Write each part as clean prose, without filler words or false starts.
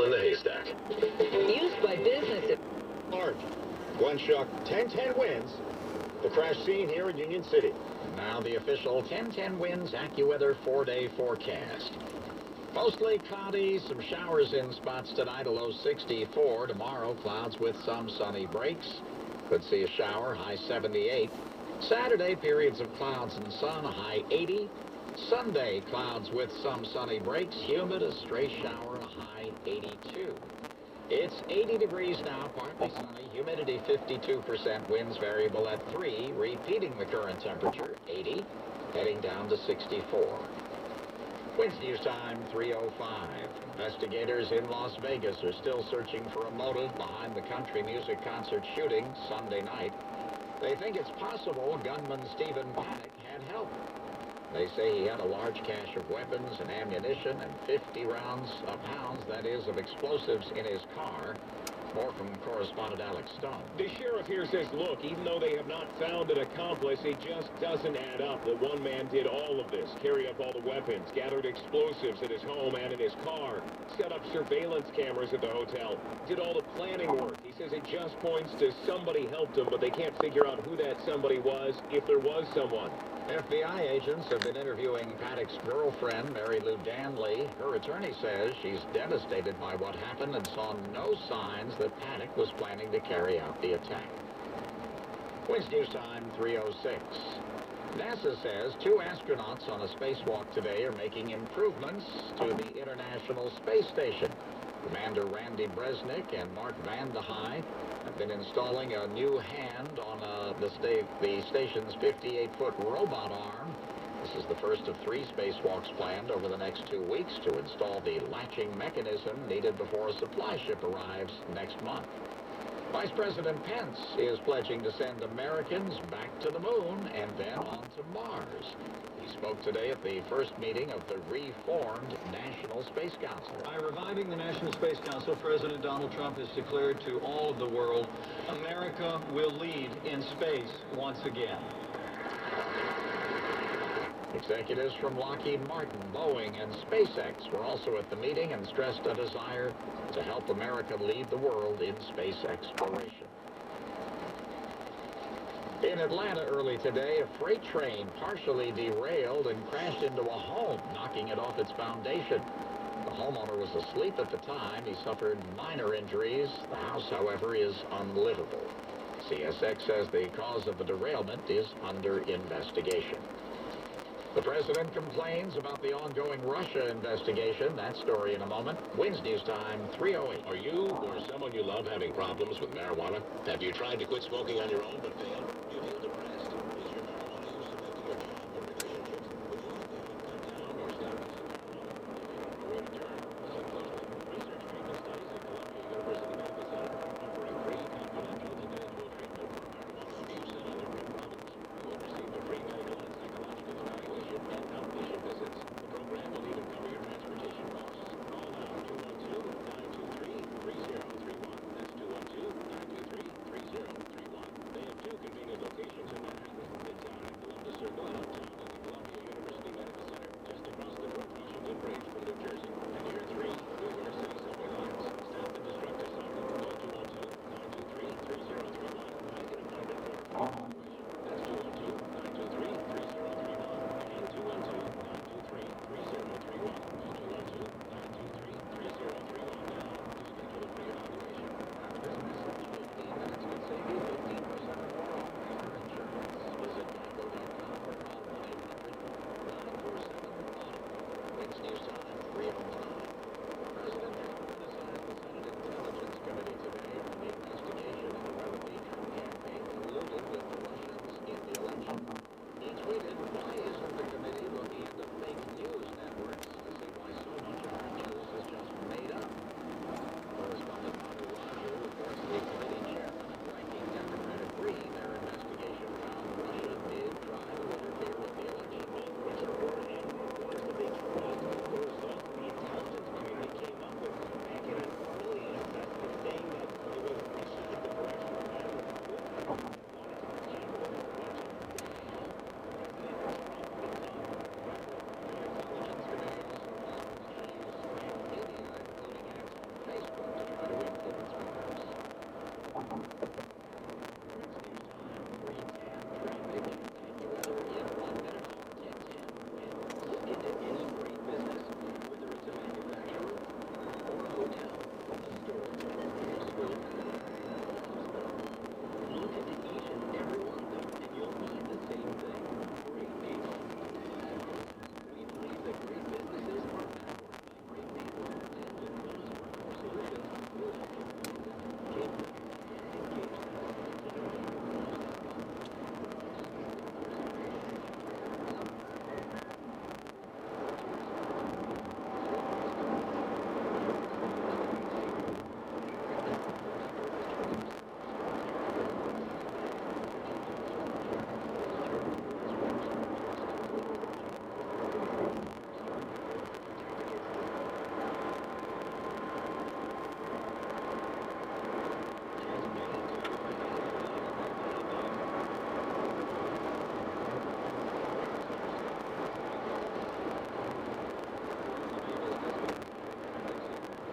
in the haystack. Used by businesses. Large. Glenn Schuck, 10-10 wins. The crash scene here in Union City. Now the official 10-10 winds AccuWeather 4-day forecast. Mostly cloudy, some showers in spots tonight, a low 64. Tomorrow, clouds with some sunny breaks. Could see a shower, high 78. Saturday, periods of clouds and sun, a high 80. Sunday, clouds with some sunny breaks, humid, a stray shower, a high 82. It's 80 degrees now, partly sunny, humidity 52%, winds variable at 3, repeating the current temperature, 80, heading down to 64. Wednesday news time, 3:05. Investigators in Las Vegas are still searching for a motive behind the country music concert shooting Sunday night. They think it's possible gunman Stephen Paddock had help. They say he had a large cache of weapons and ammunition and 50 pounds, that is, of explosives in his car. More from correspondent Alex Stone. The sheriff here says, look, even though they have not found an accomplice, it just doesn't add up that one man did all of this, carry up all the weapons, gathered explosives at his home and in his car, set up surveillance cameras at the hotel, did all the planning work. He says it just points to somebody helped him, but they can't figure out who that somebody was, if there was someone. FBI agents have been interviewing Paddock's girlfriend, Mary Lou Danley. Her attorney says she's devastated by what happened and saw no signs that Paddock was planning to carry out the attack. Wednesday news time, 3:06. NASA says 2 astronauts on a spacewalk today are making improvements to the International Space Station. Commander Randy Bresnik and Mark Van de Heye have been installing a new hand on the station's 58-foot robot arm. This is the first of 3 spacewalks planned over the next 2 weeks to install the latching mechanism needed before a supply ship arrives next month. Vice President Pence is pledging to send Americans back to the moon and then on to Mars. He spoke today at the first meeting of the reformed National Space Council. By reviving the National Space Council, President Donald Trump has declared to all of the world, America will lead in space once again. Executives from Lockheed Martin, Boeing, and SpaceX were also at the meeting and stressed a desire to help America lead the world in space exploration. In Atlanta early today, a freight train partially derailed and crashed into a home, knocking it off its foundation. The homeowner was asleep at the time. He suffered minor injuries. The house, however, is unlivable. CSX says the cause of the derailment is under investigation. The president complains about the ongoing Russia investigation. That story in a moment. Wednesday news time, 3:08. Are you or someone you love having problems with marijuana? Have you tried to quit smoking on your own but failed? You feel depressed? Is your marijuana use affecting your job or relationships? Would you like to have it cut down or stop using marijuana? Or in turn, listen closely. Research treatment studies at Columbia University Medical Center offer a free confidential individual treatment for marijuana abuse and other drug problems. You will receive a free medical and psychological evaluation and outpatient visits. The program will even cover your transportation costs. Call now 212-923-3031. That's 212-923-3031. They have 2 convenient locations in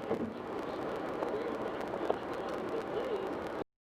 Bridge.